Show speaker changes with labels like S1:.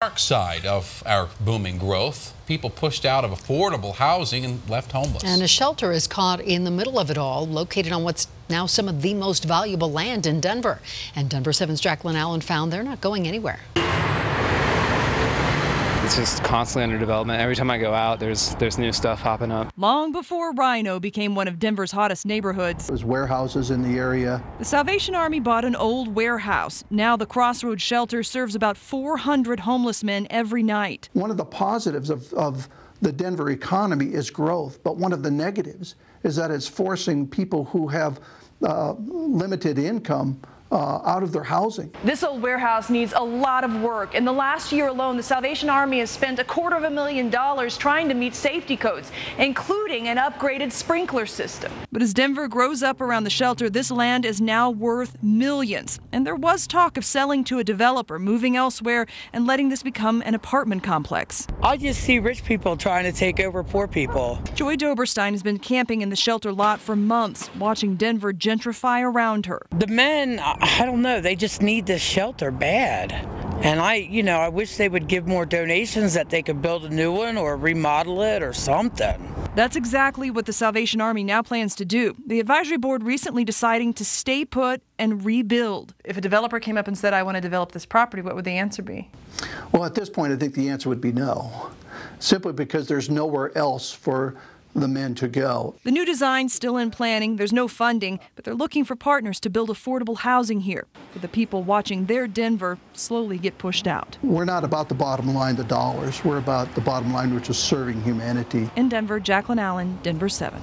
S1: dark side of our booming growth. People pushed out of affordable housing and left homeless. And a shelter is caught in the middle of it all, located on what's now some of the most valuable land in Denver. And Denver 7's Jacqueline Allen found they're not going anywhere.
S2: It's just constantly under development. Every time I go out, there's new stuff popping up.
S3: Long before RiNo became one of Denver's hottest neighborhoods,
S4: there's warehouses in the area.
S3: The Salvation Army bought an old warehouse. Now the Crossroads shelter serves about 400 homeless men every night.
S4: One of the positives of the Denver economy is growth, but one of the negatives is that it's forcing people who have limited income out of their housing.
S3: This old warehouse needs a lot of work. In the last year alone, the Salvation Army has spent $250,000 trying to meet safety codes, including an upgraded sprinkler system. But as Denver grows up around the shelter, this land is now worth millions. And there was talk of selling to a developer, moving elsewhere, and letting this become an apartment complex.
S5: I just see rich people trying to take over poor people.
S3: Joy Doberstein has been camping in the shelter lot for months, watching Denver gentrify around her.
S5: The men, I don't know, they just need this shelter bad. And I wish they would give more donations, that they could build a new one or remodel it or something.
S3: That's exactly what the Salvation Army now plans to do. The advisory board recently deciding to stay put and rebuild. If a developer came up and said, I want to develop this property, what would the answer be?
S4: Well, at this point, I think the answer would be no, simply because there's nowhere else for the men to go.
S3: The new design's still in planning. There's no funding, but they're looking for partners to build affordable housing here for the people watching their Denver slowly get pushed out.
S4: We're not about the bottom line, the dollars. We're about the bottom line, which is serving humanity.
S3: In Denver, Jacqueline Allen, Denver 7.